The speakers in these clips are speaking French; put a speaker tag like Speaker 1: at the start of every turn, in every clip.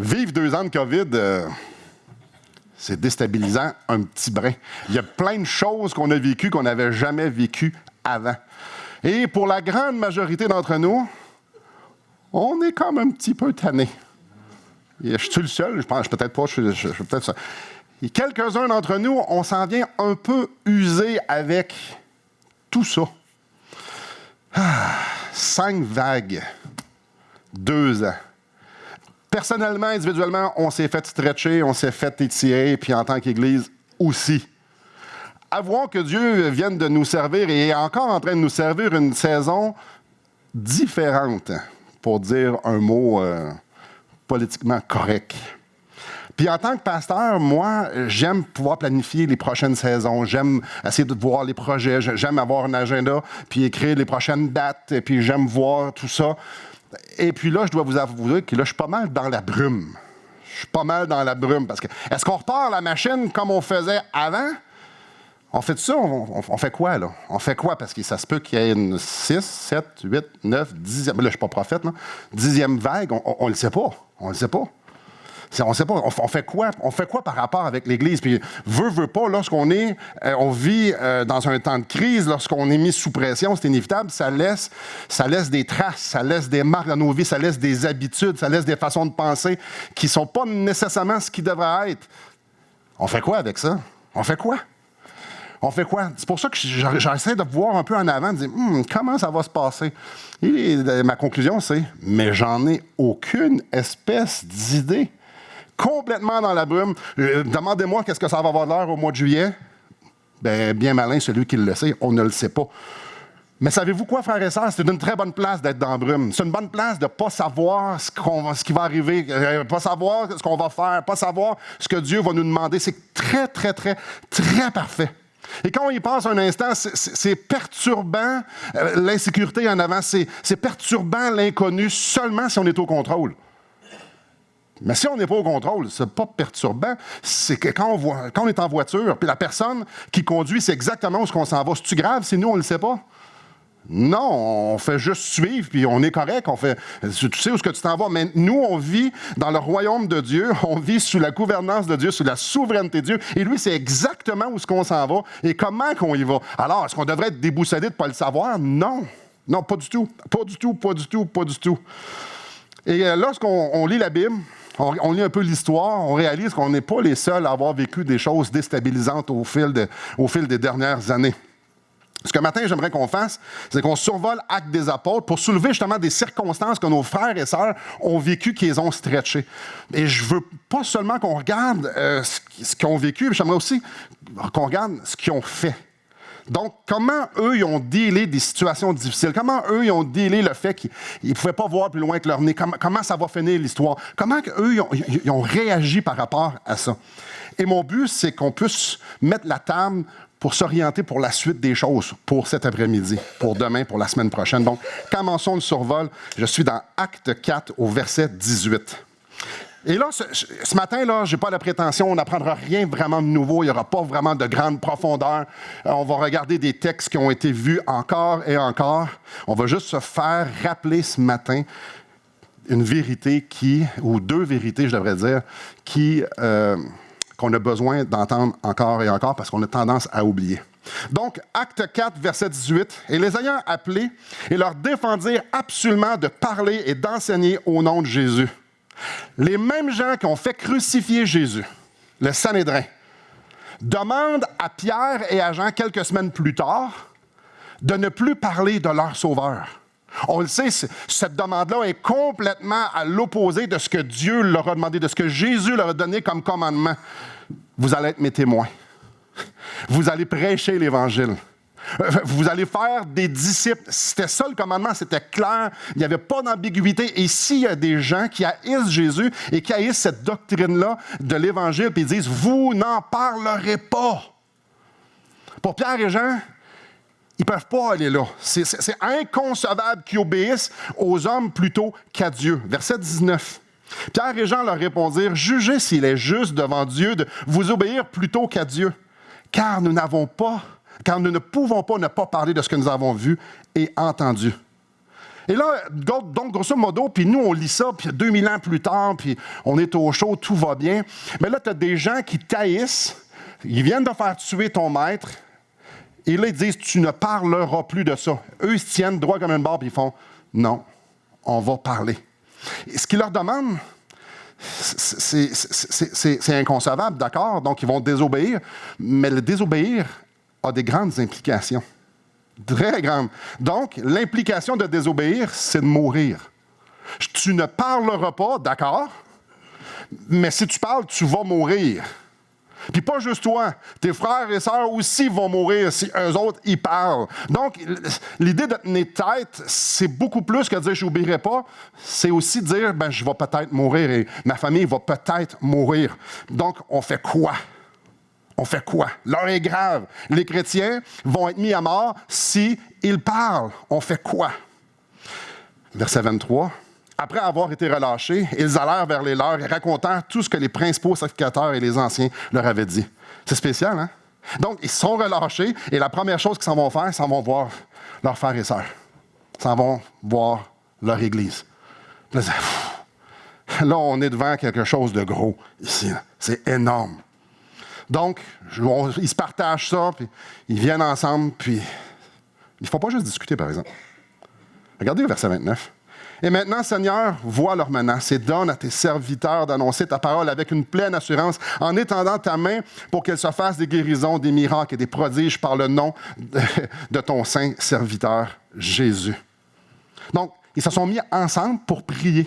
Speaker 1: Vivre 2 ans de COVID, c'est déstabilisant un petit brin. Il y a plein de choses qu'on a vécues qu'on n'avait jamais vécues avant. Et pour la grande majorité d'entre nous, on est comme un petit peu tanné. Je suis le seul? Je pense peut-être pas, je suis peut-être ça. Et quelques-uns d'entre nous, on s'en vient un peu usé avec tout ça. 5 vagues, 2 ans. Personnellement, individuellement, on s'est fait stretcher, on s'est fait étirer, puis en tant qu'Église aussi. Avouons que Dieu vienne de nous servir et est encore en train de nous servir une saison différente, pour dire un mot politiquement correct. Puis en tant que pasteur, moi, j'aime pouvoir planifier les prochaines saisons. J'aime essayer de voir les projets. J'aime avoir un agenda, puis écrire les prochaines dates, et puis j'aime voir tout ça. Et puis là, je dois vous avouer que là, je suis pas mal dans la brume. Je suis pas mal dans la brume, parce que est-ce qu'on repart la machine comme on faisait avant? On fait ça, on fait quoi, là? On fait quoi? Parce que ça se peut qu'il y ait une 6, 7, 8, 9, 10... Là, je ne suis pas prophète, là. 10e vague, on ne le sait pas. On le sait pas. On ne sait pas. On fait quoi? On fait quoi par rapport avec l'Église? Puis, veut pas, lorsqu'on on vit dans un temps de crise, lorsqu'on est mis sous pression, c'est inévitable, ça laisse des traces, ça laisse des marques dans nos vies, ça laisse des habitudes, ça laisse des façons de penser qui ne sont pas nécessairement ce qui devraient être. On fait quoi avec ça? On fait quoi? On fait quoi? C'est pour ça que j'essaie de voir un peu en avant, de dire comment ça va se passer. Et ma conclusion, c'est mais j'en ai aucune espèce d'idée. Complètement dans la brume. Demandez-moi qu'est-ce que ça va avoir l'air au mois de juillet. Bien malin celui qui le sait, on ne le sait pas. Mais savez-vous quoi, frères et sœurs? C'est une très bonne place d'être dans la brume. C'est une bonne place de ne pas savoir ce qui va arriver, pas savoir ce qu'on va faire, pas savoir ce que Dieu va nous demander. C'est très, très, très, très parfait. Et quand on y pense un instant, c'est perturbant l'insécurité en avant, c'est perturbant l'inconnu seulement si on est au contrôle. Mais si on n'est pas au contrôle, c'est pas perturbant, c'est que quand on est en voiture, puis la personne qui conduit, c'est exactement où on s'en va. C'est-tu grave si nous, on ne le sait pas? Non, on fait juste suivre, puis on est correct. Tu sais où est-ce que tu t'en vas. Mais nous, on vit dans le royaume de Dieu. On vit sous la gouvernance de Dieu, sous la souveraineté de Dieu. Et lui, c'est exactement où est-ce qu'on s'en va et comment qu'on y va. Alors, est-ce qu'on devrait être déboussolé de ne pas le savoir? Non. Non, pas du tout. Pas du tout, pas du tout, pas du tout. Et lorsqu'on lit la Bible, on lit un peu l'histoire, on réalise qu'on n'est pas les seuls à avoir vécu des choses déstabilisantes au fil des dernières années. Ce que matin, j'aimerais qu'on fasse, c'est qu'on survole Actes des Apôtres pour soulever justement des circonstances que nos frères et sœurs ont vécues, qui les ont stretchés. Et je veux pas seulement qu'on regarde ce qu'ils ont vécu, mais j'aimerais aussi qu'on regarde ce qu'ils ont fait. Donc, comment eux, ils ont dealé des situations difficiles? Comment eux, ils ont dealé le fait qu'ils ne pouvaient pas voir plus loin que leur nez? Comment ça va finir l'histoire? Comment eux, ils ont réagi par rapport à ça? Et mon but, c'est qu'on puisse mettre la table pour s'orienter pour la suite des choses, pour cet après-midi, pour demain, pour la semaine prochaine. Donc, commençons le survol. Je suis dans Acte 4 au verset 18. Et là, ce matin, là, je n'ai pas la prétention, on n'apprendra rien vraiment de nouveau, il n'y aura pas vraiment de grande profondeur. On va regarder des textes qui ont été vus encore et encore. On va juste se faire rappeler ce matin une vérité ou 2 vérités, je devrais dire, qu'on a besoin d'entendre encore et encore parce qu'on a tendance à oublier. Donc, Acte 4, verset 18. « Et les ayant appelés, et leur défendirent absolument de parler et d'enseigner au nom de Jésus. » Les mêmes gens qui ont fait crucifier Jésus, le Sanhédrin, demandent à Pierre et à Jean, quelques semaines plus tard, de ne plus parler de leur Sauveur. On le sait, cette demande-là est complètement à l'opposé de ce que Dieu leur a demandé, de ce que Jésus leur a donné comme commandement. Vous allez être mes témoins. Vous allez prêcher l'Évangile. Vous allez faire des disciples. C'était ça le commandement, c'était clair. Il n'y avait pas d'ambiguïté. Et s'il y a des gens qui haïssent Jésus et qui haïssent cette doctrine-là de l'Évangile, puis ils disent « Vous n'en parlerez pas ». Pour Pierre et Jean, ils ne peuvent pas aller là. C'est inconcevable qu'ils obéissent aux hommes plutôt qu'à Dieu. Verset 19. Pierre et Jean leur répondirent « Jugez s'il est juste devant Dieu de vous obéir plutôt qu'à Dieu, car nous ne pouvons pas ne pas parler de ce que nous avons vu et entendu. » Et là, donc, grosso modo, puis nous, on lit ça, puis 2000 ans plus tard, puis on est au chaud, tout va bien. Mais là, tu as des gens qui taillissent, ils viennent de faire tuer ton maître, et là, ils disent, tu ne parleras plus de ça. Eux, ils se tiennent droit comme une barre, puis ils font, non, on va parler. Et ce qu'ils leur demandent, c'est inconcevable, d'accord? Donc, ils vont désobéir, mais le désobéir a des grandes implications. Très grandes. Donc, l'implication de désobéir, c'est de mourir. Tu ne parleras pas, d'accord? Mais si tu parles, tu vas mourir. Puis pas juste toi, tes frères et sœurs aussi vont mourir si eux autres, ils parlent. Donc, l'idée de tenir tête, c'est beaucoup plus que de dire « je n'oublierai pas », c'est aussi dire « je vais peut-être mourir et ma famille va peut-être mourir ». Donc, on fait quoi? On fait quoi? L'heure est grave. Les chrétiens vont être mis à mort s'ils parlent. On fait quoi? Verset 23. Après avoir été relâchés, ils allèrent vers les leurs et racontèrent tout ce que les principaux sacrificateurs et les anciens leur avaient dit. C'est spécial, hein? Donc, ils sont relâchés et la première chose qu'ils s'en vont faire, ils s'en vont voir leurs frères et sœurs. Ils s'en vont voir leur Église. Là, on est devant quelque chose de gros ici. C'est énorme. Donc, ils se partagent ça, puis ils viennent ensemble, puis il ne faut pas juste discuter, par exemple. Regardez le verset 29. Et maintenant, Seigneur, vois leurs menaces et donne à tes serviteurs d'annoncer ta parole avec une pleine assurance en étendant ta main pour qu'elles se fassent des guérisons, des miracles et des prodiges par le nom de ton saint serviteur Jésus. Donc, ils se sont mis ensemble pour prier.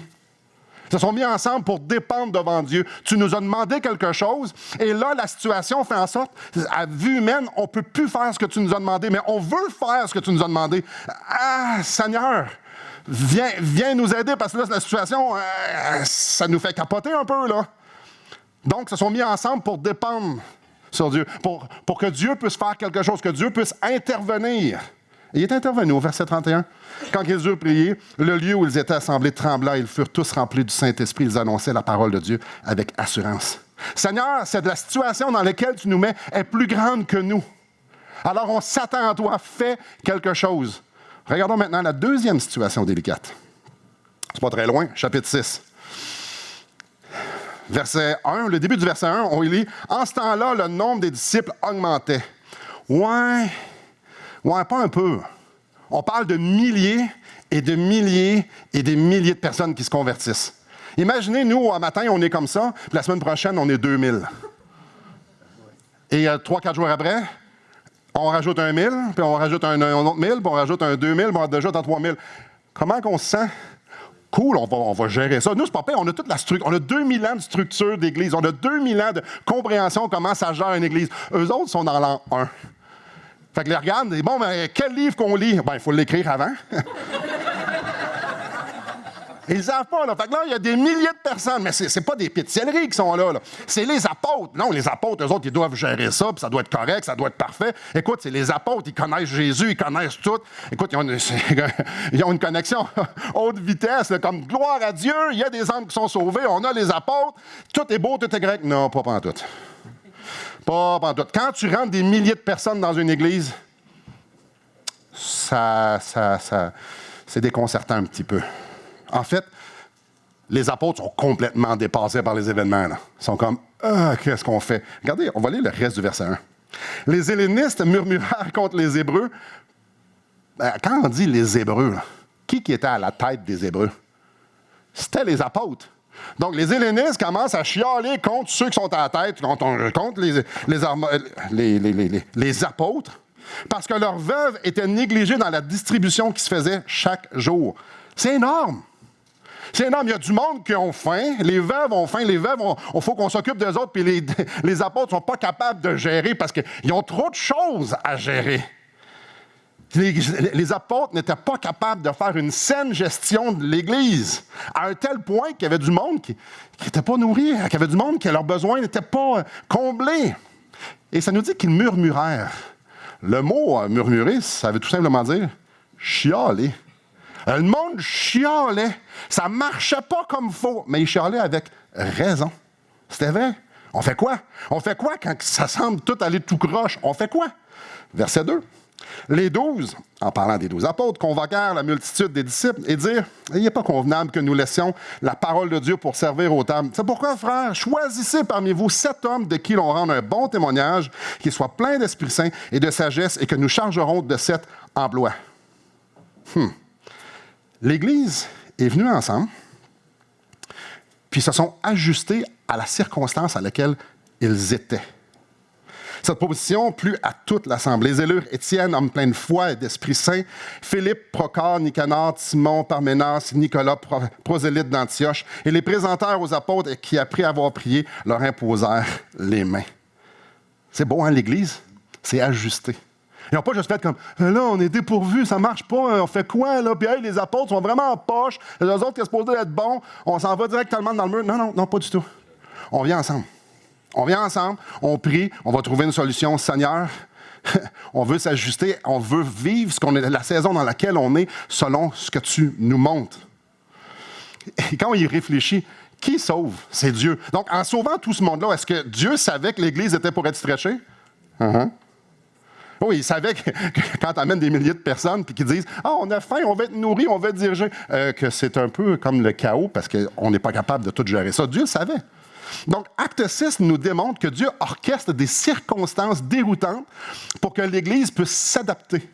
Speaker 1: Ils se sont mis ensemble pour dépendre devant Dieu. Tu nous as demandé quelque chose, et là, la situation fait en sorte, à vue humaine, on ne peut plus faire ce que tu nous as demandé, mais on veut faire ce que tu nous as demandé. Ah, Seigneur, viens nous aider, parce que là, la situation, ça nous fait capoter un peu, là. Donc, ils se sont mis ensemble pour dépendre sur Dieu, pour que Dieu puisse faire quelque chose, que Dieu puisse intervenir. Et il est intervenu au verset 31. Quand ils eurent prié, le lieu où ils étaient assemblés trembla, ils furent tous remplis du Saint-Esprit, ils annonçaient la parole de Dieu avec assurance. Seigneur, c'est de la situation dans laquelle tu nous mets est plus grande que nous. Alors on s'attend à toi, fais quelque chose. Regardons maintenant la deuxième situation délicate. C'est pas très loin, chapitre 6. Verset 1, le début du verset 1, on lit « En ce temps-là, le nombre des disciples augmentait. » Ouais, pas un peu. On parle de milliers et de milliers et des milliers de personnes qui se convertissent. Imaginez, nous, un matin, on est comme ça, puis la semaine prochaine, on est 2000. Et 3-4 jours après, on rajoute un 1000, puis on rajoute un autre 1000, puis on rajoute un 2000, puis on rajoute un 3000. Comment qu'on se sent? Cool, on va gérer ça. Nous, c'est pas pire, on a toute la structure. On a 2000 ans de structure d'église. On a 2000 ans de compréhension de comment ça gère une église. Eux autres sont dans l'an 1. Fait que les regardent, et bon, mais quel livre qu'on lit? Ben, il faut l'écrire avant. Ils ne savent pas, là. Fait que là, il y a des milliers de personnes, mais c'est pas des pitielleries qui sont là. C'est les apôtres. Non, les apôtres, eux autres, ils doivent gérer ça, puis ça doit être correct, ça doit être parfait. Écoute, c'est les apôtres, ils connaissent Jésus, ils connaissent tout. Écoute, ils ont une connexion haute vitesse, là, comme gloire à Dieu, il y a des âmes qui sont sauvées, on a les apôtres, tout est beau, tout est grec. Non, pas pantoute. Pas pantoute. Quand tu rentres des milliers de personnes dans une église, c'est déconcertant un petit peu. En fait, les apôtres sont complètement dépassés par les événements. Là. Ils sont comme, qu'est-ce qu'on fait? Regardez, on va lire le reste du verset 1. Les hellénistes murmurèrent contre les Hébreux. Quand on dit les Hébreux, là, qui était à la tête des Hébreux? C'était les apôtres. Donc, les hellénistes commencent à chialer contre ceux qui sont à la tête, contre les apôtres, parce que leurs veuves étaient négligées dans la distribution qui se faisait chaque jour. C'est énorme. C'est énorme. Il y a du monde qui ont faim. Les veuves ont faim. Les veuves, il faut qu'on s'occupe d'eux autres. Puis les apôtres ne sont pas capables de gérer parce qu'ils ont trop de choses à gérer. Les apôtres n'étaient pas capables de faire une saine gestion de l'Église, à un tel point qu'il y avait du monde qui n'était pas nourri, qu'il y avait du monde que leurs besoins n'étaient pas comblés. Et ça nous dit qu'ils murmurèrent. Le mot murmurer, ça veut tout simplement dire chialer. Le monde chialait. Ça ne marchait pas comme il faut, mais il chialait avec raison. C'était vrai. On fait quoi? On fait quoi quand ça semble tout aller tout croche? On fait quoi? Verset 2. Les 12, en parlant des 12 apôtres, convoquèrent la multitude des disciples et dirent « Il n'est pas convenable que nous laissions la parole de Dieu pour servir aux tables. C'est pourquoi, frères, choisissez parmi vous 7 hommes de qui l'on rende un bon témoignage, qui soient pleins d'Esprit Saint et de sagesse, et que nous chargerons de cet emploi. » L'Église est venue ensemble, puis se sont ajustés à la circonstance à laquelle ils étaient. Cette proposition plut à toute l'Assemblée. Ils élurent Étienne, homme plein de foi et d'Esprit Saint, Philippe, Procor, Nicanor, Timon, Parménas, Nicolas, prosélyte d'Antioche, et les présentèrent aux apôtres qui, après avoir prié, leur imposèrent les mains. C'est beau, hein, l'Église? C'est ajusté. Ils n'ont pas juste fait comme « Là, on est dépourvus, ça marche pas, on fait quoi, là? Puis hey, les apôtres sont vraiment en poche, les autres qui sont supposés être bons, on s'en va directement dans le mur. » Non, pas du tout. On vient ensemble. On vient ensemble, on prie, on va trouver une solution. Seigneur, on veut s'ajuster, on veut vivre la saison dans laquelle on est selon ce que tu nous montres. Et quand on y réfléchit, qui sauve? C'est Dieu. Donc, en sauvant tout ce monde-là, est-ce que Dieu savait que l'Église était pour être stretchée? Oui, il savait que quand tu amènes des milliers de personnes et qu'ils disent « Ah, on a faim, on va être nourris, on va être dirigés que c'est un peu comme le chaos parce qu'on n'est pas capable de tout gérer ça. Dieu le savait. Donc, Acte 6 nous démontre que Dieu orchestre des circonstances déroutantes pour que l'Église puisse s'adapter,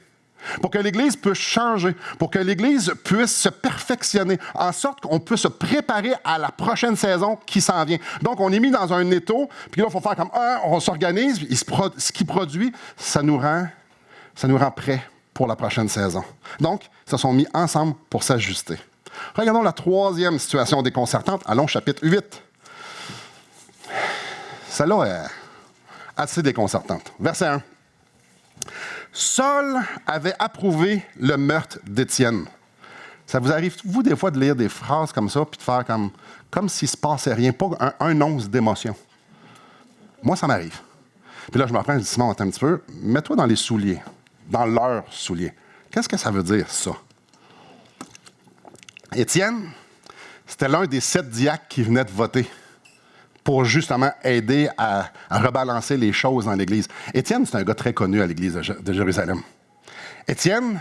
Speaker 1: pour que l'Église puisse changer, pour que l'Église puisse se perfectionner, en sorte qu'on puisse se préparer à la prochaine saison qui s'en vient. Donc, on est mis dans un étau, puis là, il faut faire comme on s'organise, ce qui produit, ça nous rend prêts pour la prochaine saison. Donc, ils se sont mis ensemble pour s'ajuster. Regardons la troisième situation déconcertante. Allons, chapitre 8. Celle-là est assez déconcertante. Verset 1. Saul avait approuvé le meurtre d'Étienne. Ça vous arrive, vous, des fois, de lire des phrases comme ça, puis de faire comme s'il ne se passait rien, pas un once d'émotion. Moi, ça m'arrive. Puis là, je me reprends, je dis, Simon, attends un petit peu, mets-toi dans les souliers, dans leurs souliers. Qu'est-ce que ça veut dire, ça? Étienne, c'était l'un des 7 diacres qui venaient de voter pour justement aider à rebalancer les choses dans l'Église. Étienne, c'est un gars très connu à l'Église de Jérusalem. Étienne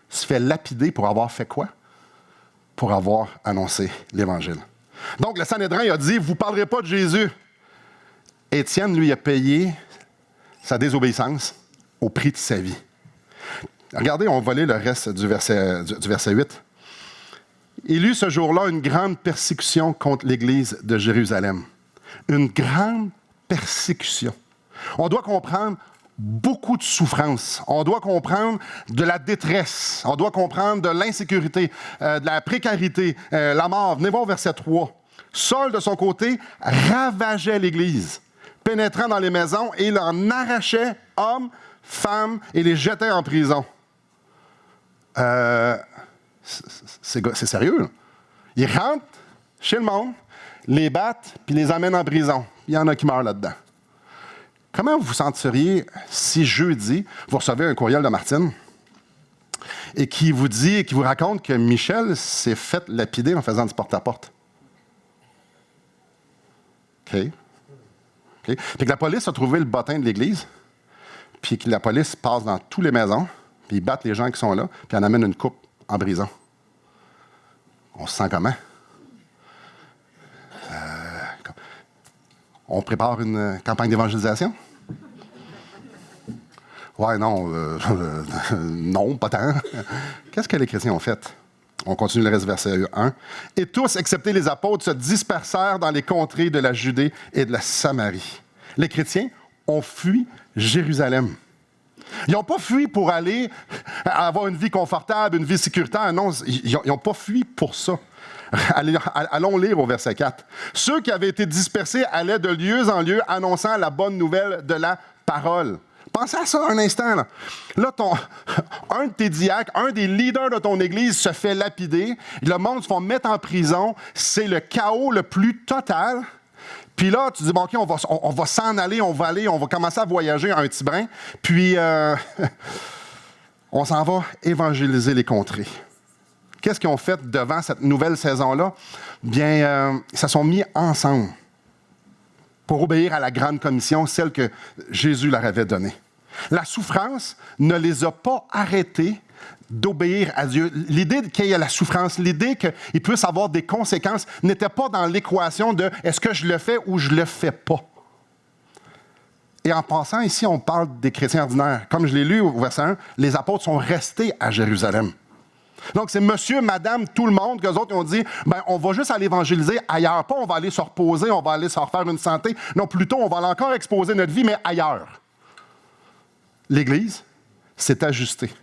Speaker 1: se fait lapider pour avoir fait quoi? Pour avoir annoncé l'Évangile. Donc, le Sanhédrin il a dit, vous ne parlerez pas de Jésus. Étienne, lui, a payé sa désobéissance au prix de sa vie. Regardez, on va lire le reste du verset 8. Il eut ce jour-là une grande persécution contre l'Église de Jérusalem. Une grande persécution. On doit comprendre beaucoup de souffrance. On doit comprendre de la détresse. On doit comprendre de l'insécurité, de la précarité, la mort. Venez voir verset 3. Saul, de son côté, ravageait l'Église, pénétrant dans les maisons et il en arrachait hommes, femmes et les jetait en prison. C'est sérieux, là. Ils rentrent chez le monde, les battent, puis les amènent en prison. Il y en a qui meurent là-dedans. Comment vous vous sentiriez si jeudi, vous recevez un courriel de Martine et qui vous raconte que Michel s'est fait lapider en faisant du porte-à-porte? OK. Puis que la police a trouvé le bottin de l'Église, puis que la police passe dans toutes les maisons, puis ils battent les gens qui sont là, puis en amènent une coupe en prison. On se sent comment? On prépare une campagne d'évangélisation? Ouais, non, non, pas tant. Qu'est-ce que les chrétiens ont fait? On continue le reste verset 1. « Et tous, excepté les apôtres, se dispersèrent dans les contrées de la Judée et de la Samarie. » Les chrétiens ont fui Jérusalem. Ils n'ont pas fui pour aller avoir une vie confortable, une vie sécuritaire. Non, ils n'ont pas fui pour ça. Allons lire au verset 4. « Ceux qui avaient été dispersés allaient de lieu en lieu annonçant la bonne nouvelle de la parole. » Pensez à ça un instant. Là, un de tes diacres, un des leaders de ton Église se fait lapider. Le monde se fait mettre en prison. C'est le chaos le plus total. Puis là, tu dis, bon, OK, on va s'en aller, on va commencer à voyager un petit brin. Puis, on s'en va évangéliser les contrées. Qu'est-ce qu'ils ont fait devant cette nouvelle saison-là? Bien, ils se sont mis ensemble pour obéir à la grande commission, celle que Jésus leur avait donnée. La souffrance ne les a pas arrêtés d'obéir à Dieu. L'idée qu'il y ait la souffrance, l'idée qu'il puisse avoir des conséquences n'était pas dans l'équation de est-ce que je le fais ou je le fais pas. Et en passant, ici, on parle des chrétiens ordinaires. Comme je l'ai lu au verset 1, les apôtres sont restés à Jérusalem. Donc, c'est monsieur, madame, tout le monde, qu'eux autres ont dit, on va juste aller évangéliser ailleurs. Pas on va aller se reposer, on va aller se refaire une santé. Non, plutôt, on va aller encore exposer notre vie, mais ailleurs. L'Église s'est ajustée,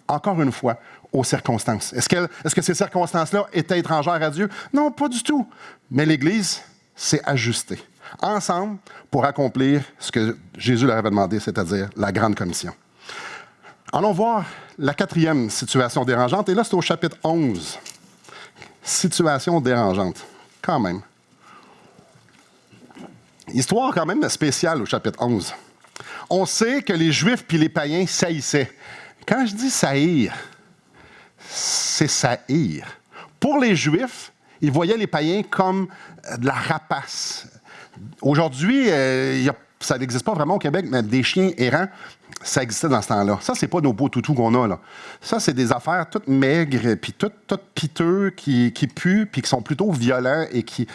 Speaker 1: encore une fois, aux circonstances. Est-ce que ces circonstances-là étaient étrangères à Dieu? Non, pas du tout. Mais l'Église s'est ajustée, ensemble, pour accomplir ce que Jésus leur avait demandé, c'est-à-dire la grande commission. Allons voir la 4e situation dérangeante. Et là, c'est au chapitre 11. Situation dérangeante. Quand même. Histoire quand même spéciale au chapitre 11. On sait que les Juifs puis les païens saillissaient. Quand je dis saillir, c'est saillir. Pour les Juifs, ils voyaient les païens comme de la rapace. Aujourd'hui, ça n'existe pas vraiment au Québec, mais des chiens errants, ça existait dans ce temps-là. Ça, c'est pas nos beaux toutous qu'on a, là. Ça, c'est des affaires toutes maigres, puis toutes piteux, qui puent, puis qui sont plutôt violents et qui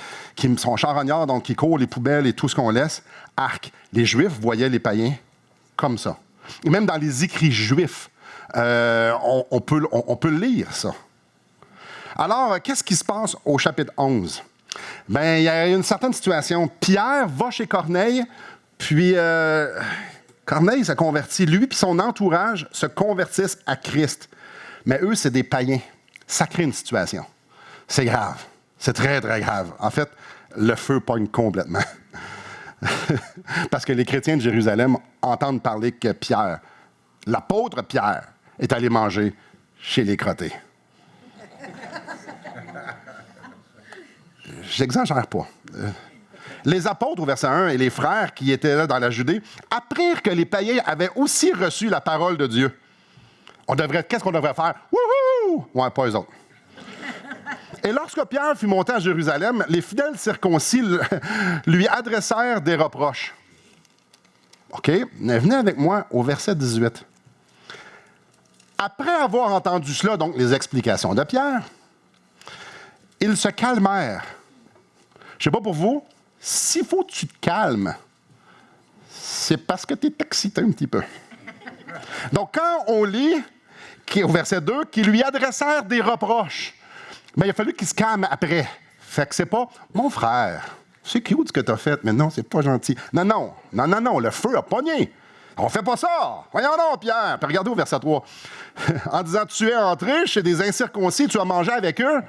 Speaker 1: sont charognards, donc qui courent les poubelles et tout ce qu'on laisse. Arc. Les Juifs voyaient les païens comme ça. Et même dans les écrits juifs, on peut lire ça. Alors, qu'est-ce qui se passe au chapitre 11? Il y a une certaine situation. Pierre va chez Corneille, puis Corneille se convertit. Lui puis son entourage se convertissent à Christ. Mais eux, c'est des païens. Ça crée une situation. C'est grave. C'est très, très grave. En fait, le feu pogne complètement. Parce que les chrétiens de Jérusalem entendent parler que Pierre, l'apôtre Pierre, est allé manger chez les crottés. J'exagère pas. Les apôtres, au verset 1, et les frères qui étaient là dans la Judée, apprirent que les païens avaient aussi reçu la parole de Dieu. Qu'est-ce qu'on devrait faire? Wouhou! Ouais, pas eux autres. Et lorsque Pierre fut monté à Jérusalem, les fidèles circoncis lui adressèrent des reproches. OK? Mais venez avec moi au verset 18. Après avoir entendu cela, donc les explications de Pierre, ils se calmèrent. Je ne sais pas pour vous, s'il faut que tu te calmes, c'est parce que tu es excité un petit peu. Donc, quand on lit, au verset 2, qu'ils lui adressèrent des reproches, il a fallu qu'il se calme après. Fait que c'est pas « Mon frère, c'est cute ce que tu as fait, mais non, c'est pas gentil. » Non, le feu a pogné. On fait pas ça. Voyons donc, Pierre. Puis regardez au verset 3. En disant « Tu es entré chez des incirconcis, tu as mangé avec eux. »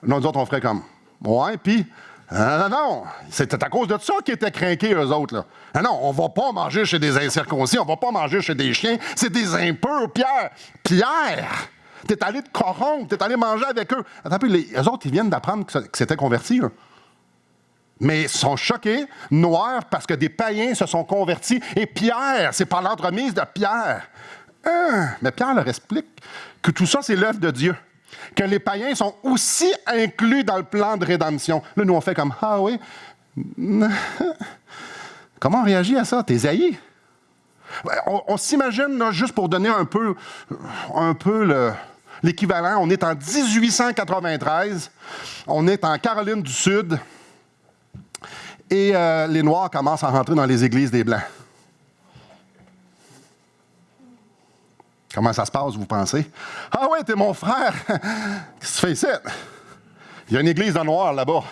Speaker 1: Nous autres, on ferait comme « Ouais, puis... » Non, c'était à cause de ça qu'ils étaient crinqués, eux autres. Là. Non, on va pas manger chez des incirconcis, on va pas manger chez des chiens. C'est des impurs, Pierre. Pierre! T'es allé te corrompre, t'es allé manger avec eux. Attends un peu, eux autres, ils viennent d'apprendre que c'était converti. Là. Mais ils sont choqués, noirs, parce que des païens se sont convertis. Et Pierre, c'est par l'entremise de Pierre. Mais Pierre leur explique que tout ça, c'est l'œuvre de Dieu. Que les païens sont aussi inclus dans le plan de rédemption. Là, nous, on fait comme « Ah oui? Comment on réagit à ça? T'es haï? » On s'imagine, là, juste pour donner un peu l'équivalent, on est en 1893, on est en Caroline du Sud, et les Noirs commencent à rentrer dans les églises des Blancs. Comment ça se passe, vous pensez? « Ah ouais, t'es mon frère! Qu'est-ce que tu fais ici? Il y a une église de Noirs là-bas.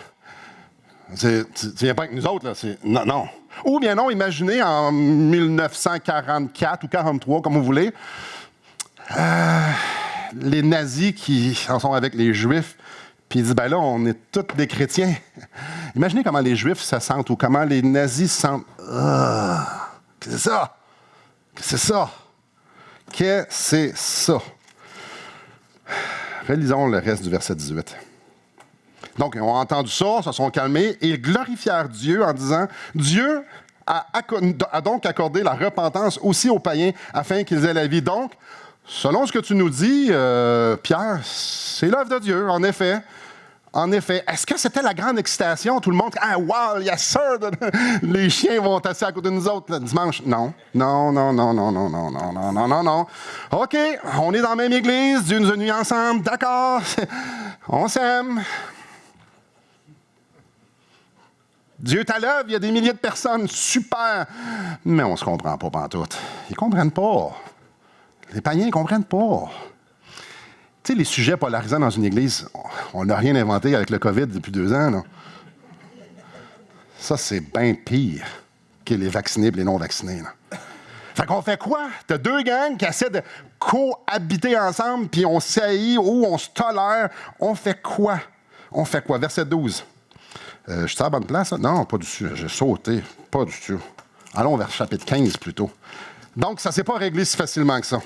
Speaker 1: Tu viens pas avec nous autres, là. Non. Ou bien non, imaginez en 1944 ou 1943, comme vous voulez, les nazis qui en sont avec les Juifs, puis ils disent, là, on est tous des chrétiens. Imaginez comment les Juifs se sentent ou comment les nazis se sentent. Qu'est-ce que c'est ça? Qu'est-ce que c'est ça? Qu'est-ce que c'est ça? Relisons le reste du verset 18. Donc, ils ont entendu ça, se sont calmés, et ils glorifièrent Dieu en disant, Dieu a donc accordé la repentance aussi aux païens afin qu'ils aient la vie. Donc, selon ce que tu nous dis, Pierre, c'est l'œuvre de Dieu, en effet. En effet, est-ce que c'était la grande excitation? Tout le monde, ah, wow, yes sir, les chiens vont assis à côté de nous autres le dimanche. Non, non, non, non, non, non, non, non, non, non, non, non. OK, on est dans la même église, Dieu nous a unis ensemble, d'accord, on s'aime. Dieu est à l'œuvre, il y a des milliers de personnes, super. Mais on ne se comprend pas pantoute. Ils ne comprennent pas. Les païens ne comprennent pas. Tu sais, les sujets polarisants dans une église, on n'a rien inventé avec le COVID depuis 2 ans. Là. Ça, c'est bien pire que les vaccinés et les non-vaccinés. Là. Fait qu'on fait quoi? T'as 2 gangs qui essaient de cohabiter ensemble, puis on s'haït ou on se tolère. On fait quoi? On fait quoi? Verset 12. Je suis à la bonne place? Là? Non, pas du tout. J'ai sauté. Pas du tout. Allons vers chapitre 15 plutôt. Donc, ça ne s'est pas réglé si facilement que ça.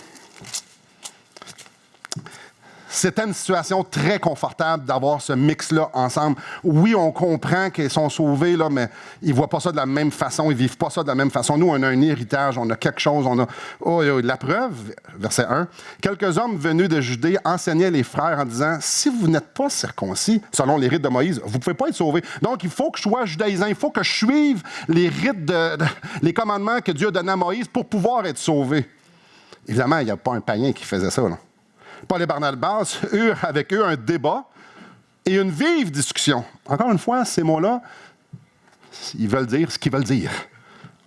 Speaker 1: C'était une situation très confortable d'avoir ce mix-là ensemble. Oui, on comprend qu'ils sont sauvés, là, mais ils ne voient pas ça de la même façon, ils ne vivent pas ça de la même façon. Nous, on a un héritage, on a quelque chose, on a... Oh, la preuve, verset 1, « Quelques hommes venus de Judée enseignaient les frères en disant, « Si vous n'êtes pas circoncis, selon les rites de Moïse, vous ne pouvez pas être sauvés. Donc, il faut que je sois judaïsant, il faut que je suive les rites, les commandements que Dieu a donnés à Moïse pour pouvoir être sauvé. » Évidemment, il n'y a pas un païen qui faisait ça, là. Paul et Barnabas eurent avec eux un débat et une vive discussion. Encore une fois, ces mots-là, ils veulent dire ce qu'ils veulent dire.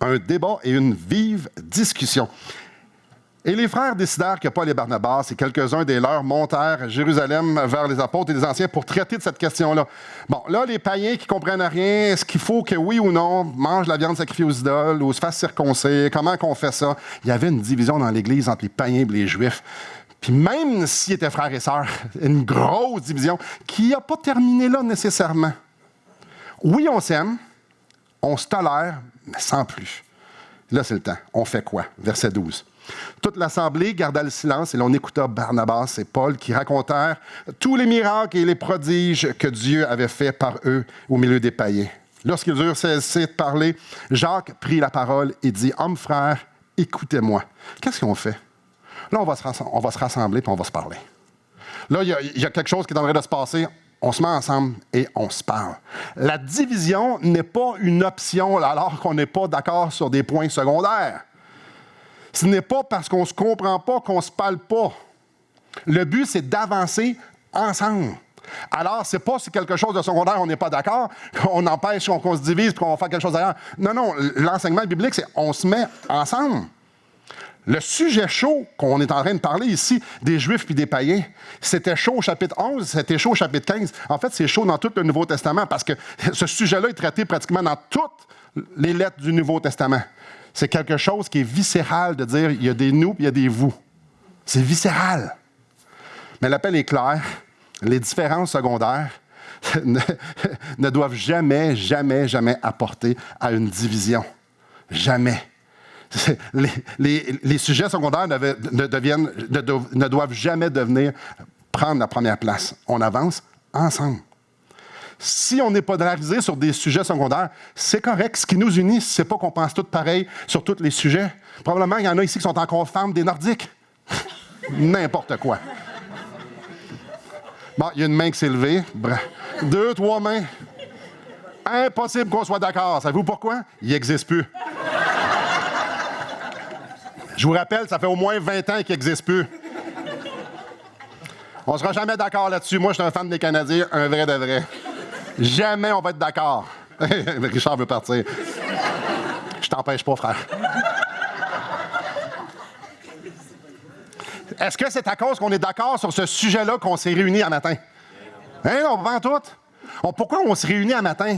Speaker 1: Un débat et une vive discussion. Et les frères décidèrent que Paul et Barnabas et quelques-uns des leurs montèrent à Jérusalem vers les apôtres et les anciens pour traiter de cette question-là. Bon, là, les païens qui ne comprennent rien, est-ce qu'il faut que oui ou non mangent la viande sacrifiée aux idoles ou se fassent circoncire? Comment qu'on fait ça? Il y avait une division dans l'Église entre les païens et les Juifs. Puis même s'ils étaient frères et sœurs, une grosse division qui n'a pas terminé là nécessairement. Oui, on s'aime, on se tolère, mais sans plus. Là, c'est le temps. On fait quoi? Verset 12. Toute l'assemblée garda le silence et l'on écouta Barnabas et Paul qui racontèrent tous les miracles et les prodiges que Dieu avait faits par eux au milieu des païens. Lorsqu'ils eurent cessé de parler, Jacques prit la parole et dit, « Hommes frères, écoutez-moi. » Qu'est-ce qu'on fait? Là, on va se rassembler et on va se parler. Là, il y a quelque chose qui est en train de se passer. On se met ensemble et on se parle. La division n'est pas une option alors qu'on n'est pas d'accord sur des points secondaires. Ce n'est pas parce qu'on ne se comprend pas qu'on ne se parle pas. Le but, c'est d'avancer ensemble. Alors, c'est pas si quelque chose de secondaire, on n'est pas d'accord, qu'on empêche, qu'on se divise et qu'on va faire quelque chose d'ailleurs. Non, non, l'enseignement biblique, c'est on se met ensemble. Le sujet chaud qu'on est en train de parler ici, des Juifs puis des païens, c'était chaud au chapitre 11, c'était chaud au chapitre 15. En fait, c'est chaud dans tout le Nouveau Testament parce que ce sujet-là est traité pratiquement dans toutes les lettres du Nouveau Testament. C'est quelque chose qui est viscéral de dire il y a des nous puis il y a des vous. C'est viscéral. Mais l'appel est clair. Les différences secondaires ne doivent jamais, jamais, jamais apporter à une division. Jamais. Les sujets secondaires ne doivent jamais prendre la première place. On avance ensemble. Si on n'est pas polarisé sur des sujets secondaires, c'est correct. Ce qui nous unit, c'est pas qu'on pense tous pareil sur tous les sujets. Probablement, il y en a ici qui sont encore femmes des Nordiques. N'importe quoi. Bon, il y a une main qui s'est levée. 2, 3 mains. Impossible qu'on soit d'accord. Savez-vous pourquoi? Il n'existe plus. Je vous rappelle, ça fait au moins 20 ans qu'il n'existe plus. On ne sera jamais d'accord là-dessus. Moi, je suis un fan des Canadiens, un vrai de vrai. Jamais on va être d'accord. Richard veut partir. Je t'empêche pas, frère. Est-ce que c'est à cause qu'on est d'accord sur ce sujet-là qu'on s'est réunis un matin? Hein, on va en tout. Pourquoi on se réunit un matin?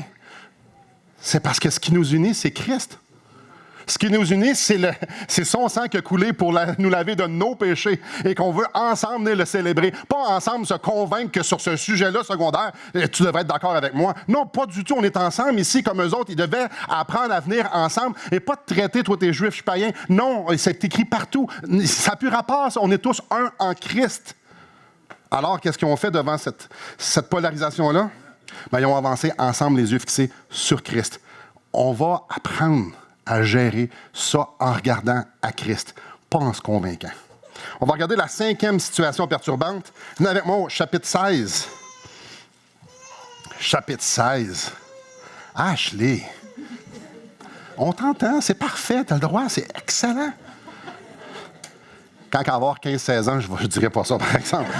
Speaker 1: C'est parce que ce qui nous unit, c'est Christ. Ce qui nous unit, c'est son sang qui a coulé pour nous laver de nos péchés et qu'on veut ensemble le célébrer. Pas ensemble se convaincre que sur ce sujet-là secondaire, tu devrais être d'accord avec moi. Non, pas du tout. On est ensemble ici comme eux autres. Ils devaient apprendre à venir ensemble et pas te traiter, toi, t'es juif, je suis païen. Non, c'est écrit partout. Ça n'a plus rapport, ça. On est tous un en Christ. Alors, qu'est-ce qu'ils ont fait devant cette polarisation-là? Bien, ils ont avancé ensemble, les yeux fixés sur Christ. On va apprendre à gérer ça en regardant à Christ, pas en se convainquant. On va regarder la 5e situation perturbante. Venez avec moi au chapitre 16. chapitre 16. Ashley, on t'entend, c'est parfait, t'as le droit, c'est excellent. Quand avoir 15-16 ans, je ne dirais pas ça, par exemple.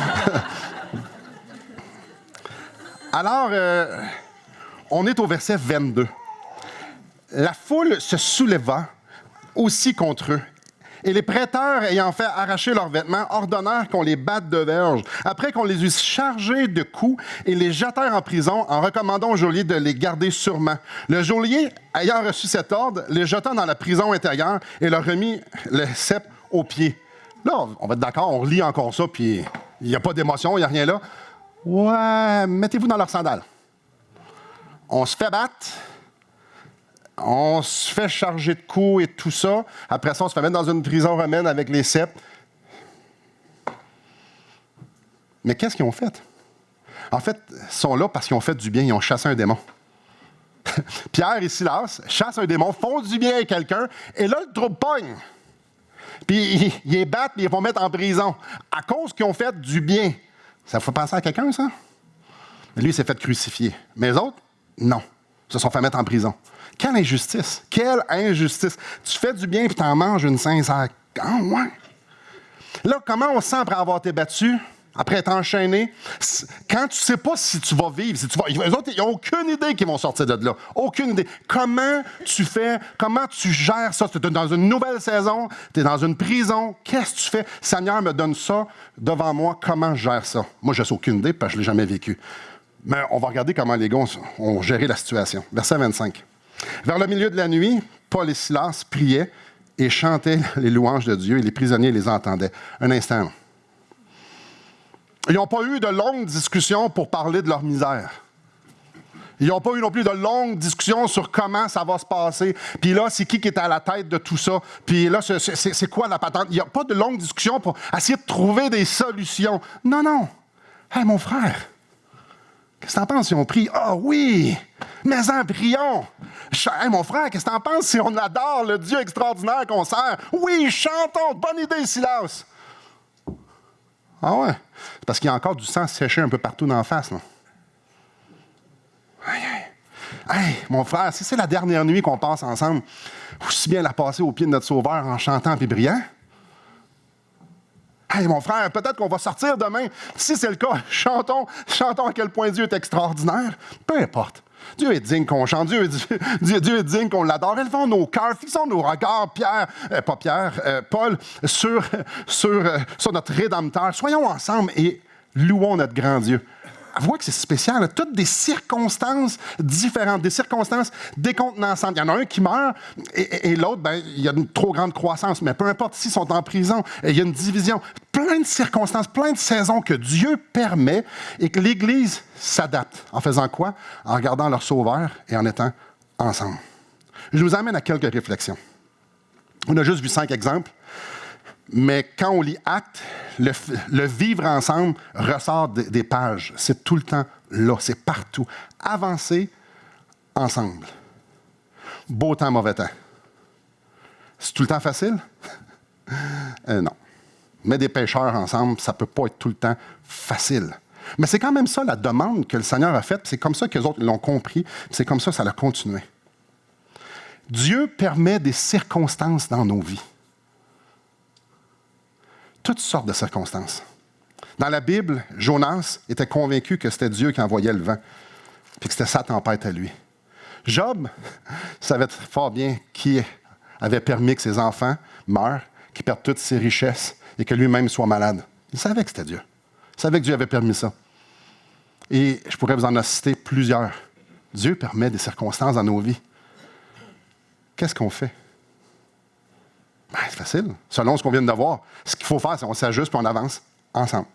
Speaker 1: Alors, on est au verset 22. La foule se souleva aussi contre eux. Et les prêteurs, ayant fait arracher leurs vêtements, ordonnèrent qu'on les batte de verge. Après qu'on les eût chargés de coups et les jetèrent en prison en recommandant au geôlier de les garder sûrement. Le geôlier, ayant reçu cet ordre, les jeta dans la prison intérieure et leur remit le cep aux pieds. Là, on va être d'accord, on relit encore ça, puis il n'y a pas d'émotion, il n'y a rien là. Ouais, mettez-vous dans leurs sandales. On se fait battre. On se fait charger de coups et tout ça. Après ça, on se fait mettre dans une prison romaine avec les ceps. Mais qu'est-ce qu'ils ont fait? En fait, ils sont là parce qu'ils ont fait du bien. Ils ont chassé un démon. Pierre et Silas chassent un démon, font du bien à quelqu'un, et là, le trouble pogne. Puis ils les battent, puis ils vont mettre en prison. À cause qu'ils ont fait du bien. Ça fait penser à quelqu'un, ça? Mais lui, il s'est fait crucifier. Mais les autres, non. Ils se sont fait mettre en prison. Quelle injustice! Quelle injustice! Tu fais du bien puis t'en manges une sincère. Ah, ouais! Là, comment on se sent après avoir été battu, après être enchaîné? Quand tu sais pas si tu vas vivre, eux autres, ils n'ont aucune idée qu'ils vont sortir de là. Aucune idée. Comment tu fais? Comment tu gères ça? Tu es dans une nouvelle saison, tu es dans une prison. Qu'est-ce que tu fais? Seigneur me donne ça devant moi. Comment je gère ça? Moi, je n'ai aucune idée parce que je ne l'ai jamais vécu. Mais on va regarder comment les gars ont géré la situation. Verset 25. Vers le milieu de la nuit, Paul et Silas priaient et chantaient les louanges de Dieu et les prisonniers les entendaient. Un instant. Ils n'ont pas eu de longues discussions pour parler de leur misère. Ils n'ont pas eu non plus de longues discussions sur comment ça va se passer. Puis là, c'est qui est à la tête de tout ça. Puis là, c'est quoi la patente? Il n'y a pas de longues discussions pour essayer de trouver des solutions. Non, non. Hey, mon frère, qu'est-ce que t'en penses si on prie? Ah oui! Mais en prions! Hey, mon frère, qu'est-ce que t'en penses si on adore le Dieu extraordinaire qu'on sert? Oui, chantons! Bonne idée, Silas! Ah ouais? C'est parce qu'il y a encore du sang séché un peu partout dans la face, là. Aïe, aïe. Hey, mon frère, si c'est la dernière nuit qu'on passe ensemble, aussi bien la passer au pied de notre Sauveur en chantant et brillant. Hey, mon frère, peut-être qu'on va sortir demain. Si c'est le cas, chantons à quel point Dieu est extraordinaire. Peu importe. Dieu est digne qu'on chante. Dieu est digne qu'on l'adore. Élevons nos cœurs, fixons nos regards, Paul, sur notre Rédempteur. Soyons ensemble et louons notre grand Dieu. Vois que c'est spécial. Toutes des circonstances différentes, des circonstances décontenançantes. Il y en a un qui meurt et l'autre, il y a une trop grande croissance. Mais peu importe s'ils sont en prison, il y a une division. Plein de circonstances, plein de saisons que Dieu permet et que l'Église s'adapte. En faisant quoi? En regardant leur Sauveur et en étant ensemble. Je vous amène à quelques réflexions. On a juste vu 5 exemples. Mais quand on lit Actes, le vivre ensemble ressort des pages. C'est tout le temps là, c'est partout. Avancer ensemble. Beau temps, mauvais temps. C'est tout le temps facile? Non. Mais des pécheurs ensemble, ça ne peut pas être tout le temps facile. Mais c'est quand même ça la demande que le Seigneur a faite. C'est comme ça que les autres l'ont compris. C'est comme ça que ça a continué. Dieu permet des circonstances dans nos vies. Toutes sortes de circonstances. Dans la Bible, Jonas était convaincu que c'était Dieu qui envoyait le vent, puis que c'était sa tempête à lui. Job savait fort bien qui avait permis que ses enfants meurent, qu'il perde toutes ses richesses et que lui-même soit malade. Il savait que c'était Dieu. Il savait que Dieu avait permis ça. Et je pourrais vous en citer plusieurs. Dieu permet des circonstances dans nos vies. Qu'est-ce qu'on fait? C'est facile. Selon ce qu'on vient de voir, ce qu'il faut faire, c'est qu'on s'ajuste puis on avance ensemble.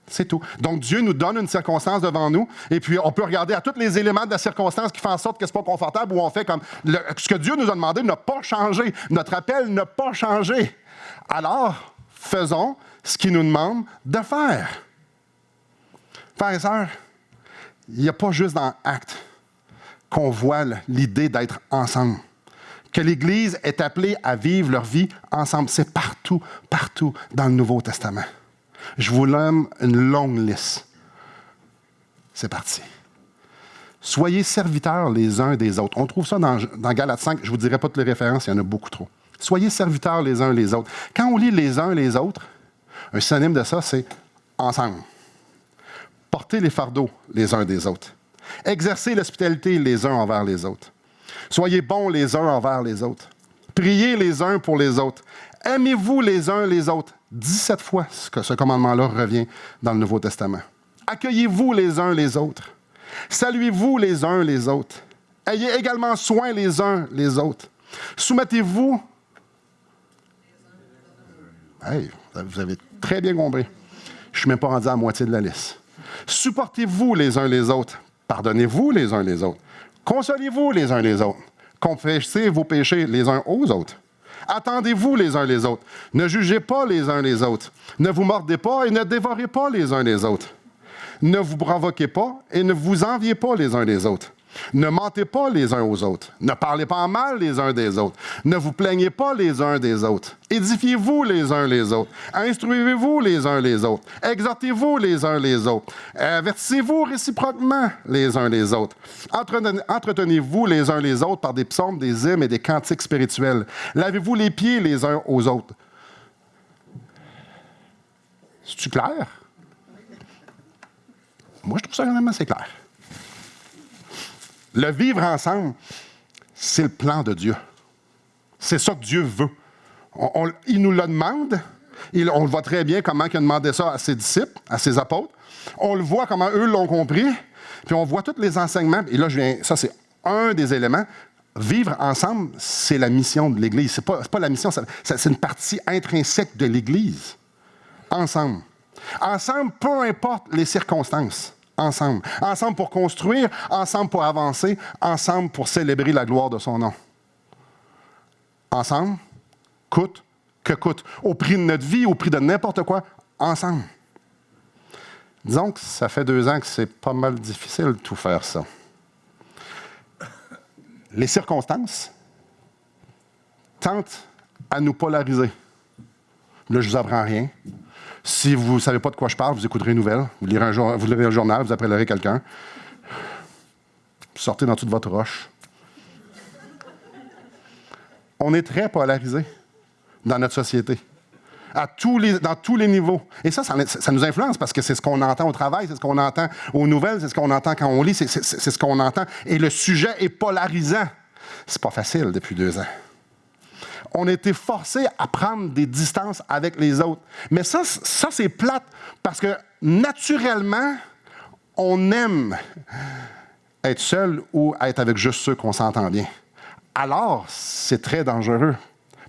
Speaker 1: C'est tout. Donc, Dieu nous donne une circonstance devant nous et puis on peut regarder à tous les éléments de la circonstance qui font en sorte que ce n'est pas confortable ou on fait comme ce que Dieu nous a demandé n'a pas changé. Notre appel n'a pas changé. Alors, faisons ce qu'il nous demande de faire. Frères et sœurs, il n'y a pas juste dans Actes qu'on voit l'idée d'être ensemble. Que l'Église est appelée à vivre leur vie ensemble. C'est partout, partout dans le Nouveau Testament. Je vous donne une longue liste. C'est parti. Soyez serviteurs les uns des autres. On trouve ça dans Galates 5. Je ne vous dirai pas toutes les références, il y en a beaucoup trop. Soyez serviteurs les uns les autres. Quand on lit les uns les autres, un synonyme de ça, c'est ensemble. Portez les fardeaux les uns des autres. Exercez l'hospitalité les uns envers les autres. Soyez bons les uns envers les autres. Priez les uns pour les autres. Aimez-vous les uns les autres. 17 fois que ce commandement-là revient dans le Nouveau Testament. Accueillez-vous les uns les autres. Saluez-vous les uns les autres. Ayez également soin les uns les autres. Soumettez-vous. Hey, vous avez très bien compris. Je ne suis même pas rendu à la moitié de la liste. Supportez-vous les uns les autres. Pardonnez-vous les uns les autres. Consolez-vous les uns les autres. Confessez vos péchés les uns aux autres. Attendez-vous les uns les autres. Ne jugez pas les uns les autres. Ne vous mordez pas et ne dévorez pas les uns les autres. Ne vous provoquez pas et ne vous enviez pas les uns les autres. Ne mentez pas les uns aux autres. Ne parlez pas en mal les uns des autres. Ne vous plaignez pas les uns des autres. Édifiez-vous les uns les autres. Instruisez-vous les uns les autres. Exhortez-vous les uns les autres. Avertissez-vous réciproquement les uns les autres. Entretenez-vous les uns les autres par des psaumes, des hymnes et des cantiques spirituels. Lavez-vous les pieds les uns aux autres. C'est-tu clair? Moi, je trouve ça quand même assez clair. Le vivre ensemble, c'est le plan de Dieu. C'est ça que Dieu veut. Il nous le demande. On le voit très bien comment il a demandé ça à ses disciples, à ses apôtres. On le voit comment eux l'ont compris. Puis on voit tous les enseignements. Et là, ça, c'est un des éléments. Vivre ensemble, c'est la mission de l'Église. C'est pas la mission, c'est une partie intrinsèque de l'Église. Ensemble. Ensemble, peu importe les circonstances. Ensemble. Ensemble pour construire, ensemble pour avancer, ensemble pour célébrer la gloire de son nom. Ensemble, coûte que coûte. Au prix de notre vie, au prix de n'importe quoi, ensemble. Disons que ça fait 2 ans que c'est pas mal difficile de tout faire ça. Les circonstances tentent à nous polariser. Là, je ne vous apprends rien. Si vous ne savez pas de quoi je parle, vous écouterez une nouvelle, vous lirez un journal, vous appellerez quelqu'un. Sortez dans toute votre roche. On est très polarisé dans notre société, dans tous les niveaux. Et ça nous influence parce que c'est ce qu'on entend au travail, c'est ce qu'on entend aux nouvelles, c'est ce qu'on entend quand on lit, c'est ce qu'on entend. Et le sujet est polarisant. C'est pas facile depuis 2 ans. On a été forcés à prendre des distances avec les autres. Mais ça c'est plate, parce que naturellement, on aime être seul ou être avec juste ceux qu'on s'entend bien. Alors, c'est très dangereux.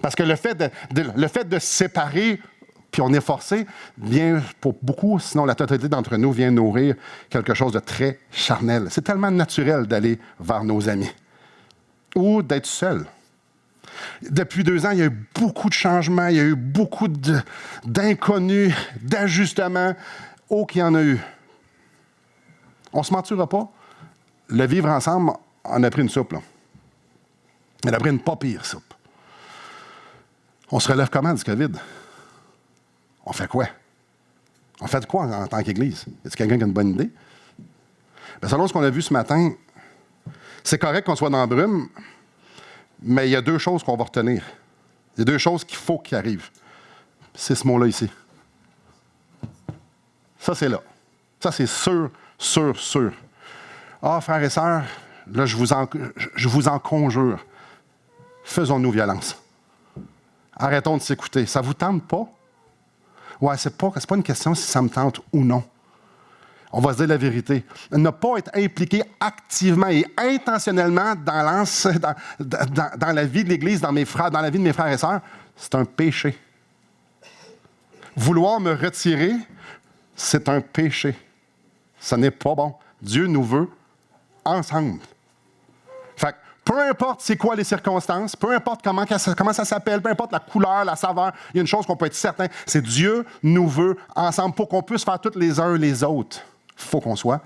Speaker 1: Parce que le fait de se séparer, puis on est forcé, vient pour beaucoup, sinon la totalité d'entre nous, vient nourrir quelque chose de très charnel. C'est tellement naturel d'aller vers nos amis ou d'être seul. Depuis 2 ans, il y a eu beaucoup de changements, il y a eu beaucoup d'inconnus, d'ajustements. Oh, qu'il y en a eu. On ne se mentira pas. Le vivre ensemble, on a pris une soupe, là. On a pris une pas pire soupe. On se relève comment du COVID? On fait quoi? On fait quoi en tant qu'Église? Y a-t-il quelqu'un qui a une bonne idée? Bien, selon ce qu'on a vu ce matin, c'est correct qu'on soit dans la brume, mais il y a 2 choses qu'on va retenir. Il y a 2 choses qu'il faut qu'il arrive. C'est ce mot-là ici. Ça, c'est là. Ça, c'est sûr, sûr, sûr. Ah, frères et sœurs, là, je vous en conjure. Faisons-nous violence. Arrêtons de s'écouter. Ça ne vous tente pas? Ouais, c'est pas une question si ça me tente ou non. On va se dire la vérité. Ne pas être impliqué activement et intentionnellement dans la vie de l'Église, dans la vie de mes frères et sœurs, c'est un péché. Vouloir me retirer, c'est un péché. Ce n'est pas bon. Dieu nous veut ensemble. Fait que, peu importe c'est quoi les circonstances, peu importe comment ça s'appelle, peu importe la couleur, la saveur, il y a une chose qu'on peut être certain, c'est Dieu nous veut ensemble pour qu'on puisse faire tous les uns les autres. Il faut qu'on soit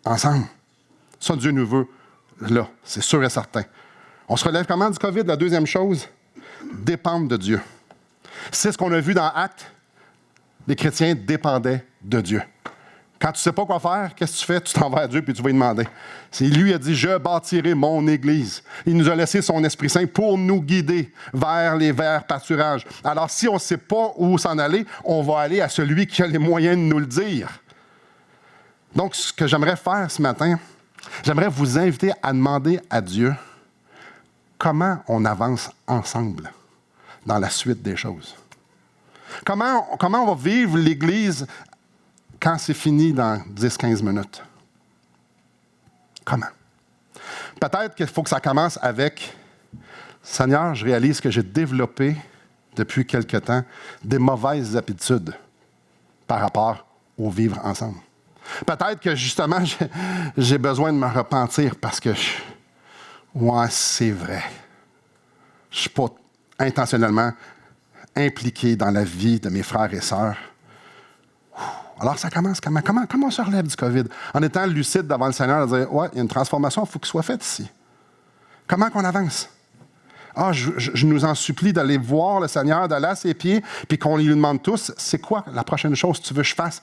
Speaker 1: ensemble. Ça, Dieu nous veut là, c'est sûr et certain. On se relève comment du COVID? La deuxième chose, dépendre de Dieu. C'est ce qu'on a vu dans Actes. Les chrétiens dépendaient de Dieu. Quand tu ne sais pas quoi faire, qu'est-ce que tu fais? Tu t'en vas à Dieu puis tu vas lui demander. C'est lui qui a dit, je bâtirai mon Église. Il nous a laissé son Esprit Saint pour nous guider vers les verts pâturages. Alors, si on ne sait pas où s'en aller, on va aller à celui qui a les moyens de nous le dire. Donc, ce que j'aimerais faire ce matin, j'aimerais vous inviter à demander à Dieu comment on avance ensemble dans la suite des choses. Comment on va vivre l'Église quand c'est fini dans 10-15 minutes? Comment? Peut-être qu'il faut que ça commence avec « Seigneur, je réalise que j'ai développé depuis quelque temps des mauvaises habitudes par rapport au vivre ensemble. » Peut-être que justement, j'ai besoin de me repentir parce que, ouais, c'est vrai. Je ne suis pas intentionnellement impliqué dans la vie de mes frères et sœurs. Alors, ça commence comment? Comment on se relève du COVID? En étant lucide devant le Seigneur, de dire, ouais, il y a une transformation, il faut qu'elle soit faite ici. Comment qu'on avance? Ah, je nous en supplie d'aller voir le Seigneur, d'aller à ses pieds, puis qu'on lui demande tous, c'est quoi la prochaine chose que tu veux que je fasse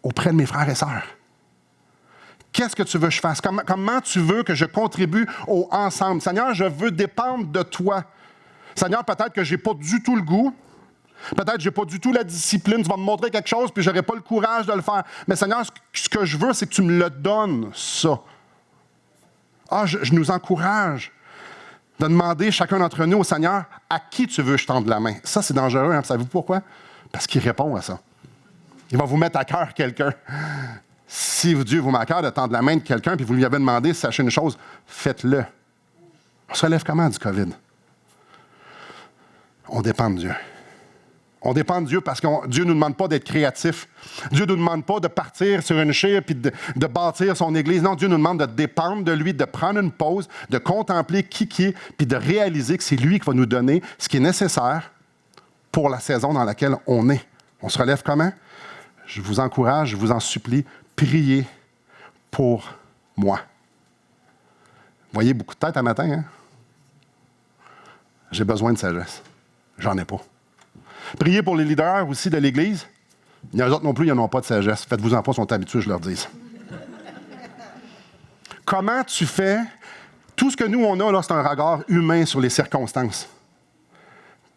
Speaker 1: auprès de mes frères et sœurs? Qu'est-ce que tu veux que je fasse? Comment tu veux que je contribue au ensemble? Seigneur, je veux dépendre de toi. Seigneur, peut-être que je n'ai pas du tout le goût. Peut-être que je n'ai pas du tout la discipline. Tu vas me montrer quelque chose, puis je n'aurai pas le courage de le faire. Mais Seigneur, ce que je veux, c'est que tu me le donnes, ça. Ah, je nous encourage de demander chacun d'entre nous au Seigneur, à qui tu veux que je tende la main. Ça, c'est dangereux. Hein? Savez-vous pourquoi? Parce qu'il répond à ça. Il va vous mettre à cœur quelqu'un. Si Dieu vous met à cœur de tendre la main de quelqu'un, puis vous lui avez demandé, sachez une chose, faites-le. On se relève comment du COVID? On dépend de Dieu. On dépend de Dieu parce que Dieu ne nous demande pas d'être créatifs. Dieu ne nous demande pas de partir sur une chire puis de bâtir son Église. Non, Dieu nous demande de dépendre de lui, de prendre une pause, de contempler qui est, puis de réaliser que c'est lui qui va nous donner ce qui est nécessaire pour la saison dans laquelle on est. On se relève comment? Je vous encourage, je vous en supplie, priez pour moi. Vous voyez beaucoup de tête à matin, hein? J'ai besoin de sagesse. J'en ai pas. Priez pour les leaders aussi de l'Église. Il y en a d'autres non plus, ils n'en ont pas de sagesse. Faites-vous en pas, ils sont habitués, je leur dis. Comment tu fais? Tout ce que nous, on a, là, c'est un regard humain sur les circonstances.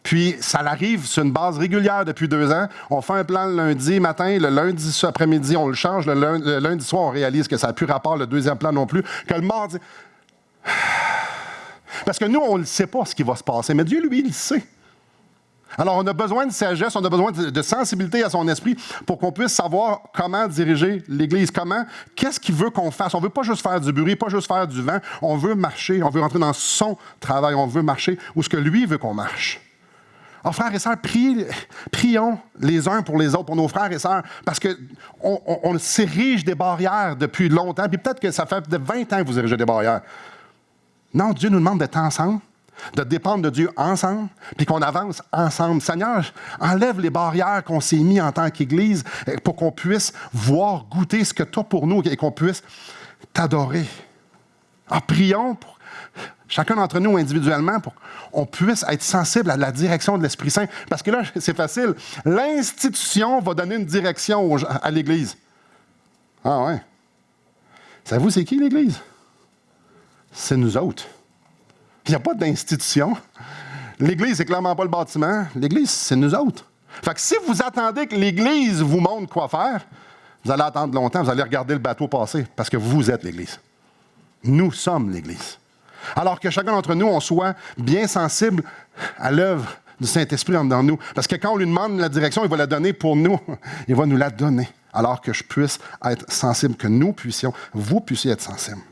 Speaker 1: Puis, ça arrive sur une base régulière depuis 2 ans. On fait un plan le lundi matin, le lundi après-midi, on le change. Le lundi soir, on réalise que ça n'a plus rapport, le deuxième plan non plus. Que le mardi... Parce que nous, on ne sait pas ce qui va se passer, mais Dieu, lui, il le sait. Alors, on a besoin de sagesse, on a besoin de sensibilité à son esprit pour qu'on puisse savoir comment diriger l'Église, qu'est-ce qu'il veut qu'on fasse. On ne veut pas juste faire du bruit, pas juste faire du vent. On veut marcher, on veut rentrer dans son travail, on veut marcher où ce que lui veut qu'on marche. Alors, frères et sœurs, prions les uns pour les autres, pour nos frères et sœurs, parce qu'on s'érige des barrières depuis longtemps, puis peut-être que ça fait de 20 ans que vous érigez des barrières. Non, Dieu nous demande d'être ensemble, de dépendre de Dieu ensemble, puis qu'on avance ensemble. Seigneur, enlève les barrières qu'on s'est mis en tant qu'Église pour qu'on puisse voir, goûter ce que tu as pour nous et qu'on puisse t'adorer. Alors, prions pour chacun d'entre nous individuellement pour qu'on puisse être sensible à la direction de l'Esprit Saint. Parce que là, c'est facile. L'institution va donner une direction à l'Église. Ah ouais. Savez-vous, c'est qui l'Église? C'est nous autres. Il n'y a pas d'institution. L'Église, c'est clairement pas le bâtiment. L'Église, c'est nous autres. Fait que si vous attendez que l'Église vous montre quoi faire, vous allez attendre longtemps, vous allez regarder le bateau passer, parce que vous êtes l'Église. Nous sommes l'Église. Alors que chacun d'entre nous, on soit bien sensible à l'œuvre du Saint-Esprit en dedans de nous. Parce que quand on lui demande la direction, il va la donner pour nous. Il va nous la donner. Alors que je puisse être sensible, que nous puissions, vous puissiez être sensibles.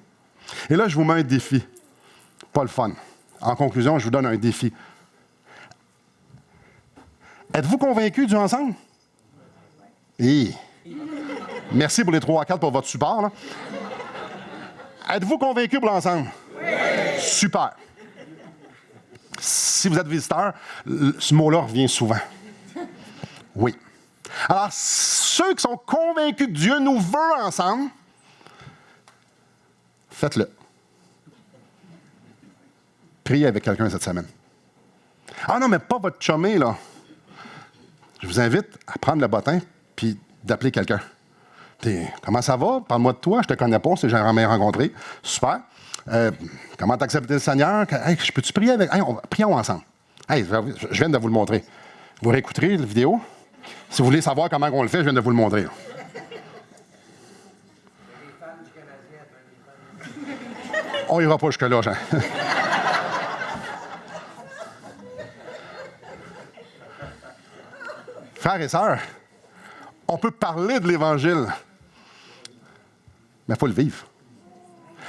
Speaker 1: Et là, je vous mets un défi. Pas le fun. En conclusion, je vous donne un défi. Êtes-vous convaincus du ensemble? Oui. Merci pour les 3 à 4 pour votre support. Là. Êtes-vous convaincus pour l'ensemble? Oui. Super. Si vous êtes visiteur, ce mot-là revient souvent. Oui. Alors, ceux qui sont convaincus que Dieu nous veut ensemble, faites-le. Priez avec quelqu'un cette semaine. Ah non, mais pas votre chumé, là. Je vous invite à prendre le bottin puis d'appeler quelqu'un. Comment ça va? Parle-moi de toi. Je te connais pas, on s'est jamais rencontré. Super. Comment t'as accepté le Seigneur? Hey, peux-tu prier avec... Hey, prions ensemble. Hey, je viens de vous le montrer. Vous réécouterez la vidéo. Si vous voulez savoir comment on le fait, je viens de vous le montrer. On ira pas jusque-là, Jean. Frères et sœurs, on peut parler de l'Évangile, mais il faut le vivre.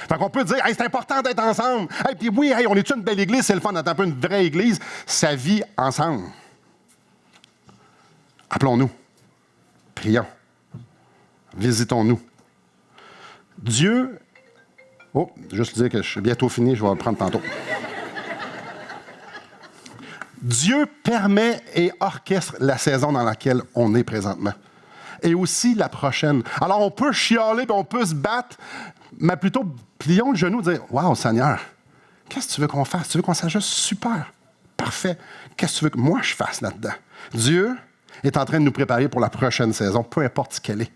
Speaker 1: Fait qu'on peut dire, hey, c'est important d'être ensemble. Hey, puis oui, hey, on est une belle église, c'est le fun d'être un peu une vraie église. Ça vit ensemble. Appelons-nous. Prions. Visitons-nous. Dieu... Oh, juste dire que je suis bientôt fini, je vais le prendre tantôt. Dieu permet et orchestre la saison dans laquelle on est présentement. Et aussi la prochaine. Alors, on peut chialer, on peut se battre, mais plutôt plions le genou et dire « Wow, Seigneur, qu'est-ce que tu veux qu'on fasse? Tu veux qu'on s'ajuste? Super, parfait. Qu'est-ce que tu veux que moi je fasse là-dedans? » Dieu est en train de nous préparer pour la prochaine saison, peu importe ce qu'elle est.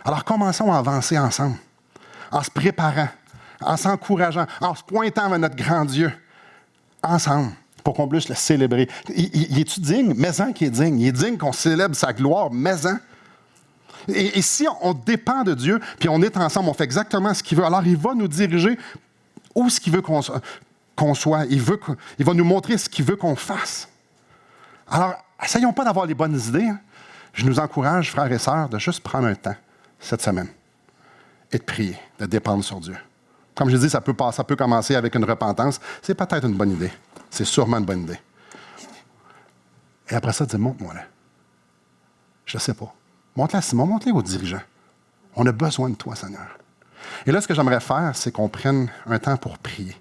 Speaker 1: Alors, commençons à avancer ensemble, en se préparant, en s'encourageant, en se pointant vers notre grand Dieu, ensemble, pour qu'on puisse le célébrer. Il est-tu digne? Mais-en qui est digne. Il est digne qu'on célèbre sa gloire, mais-en. Et si on dépend de Dieu, puis on est ensemble, on fait exactement ce qu'il veut, alors il va nous diriger où ce qu'il veut qu'on soit. Il va nous montrer ce qu'il veut qu'on fasse. Alors, essayons pas d'avoir les bonnes idées. Hein. Je nous encourage, frères et sœurs, de juste prendre un temps cette semaine et de prier, de dépendre sur Dieu. Comme je dis, ça peut commencer avec une repentance. C'est peut-être une bonne idée. C'est sûrement une bonne idée. Et après ça, dis, montre-moi là. Je ne sais pas. Montre-la à Simon, montre-la aux dirigeants. On a besoin de toi, Seigneur. Et là, ce que j'aimerais faire, c'est qu'on prenne un temps pour prier.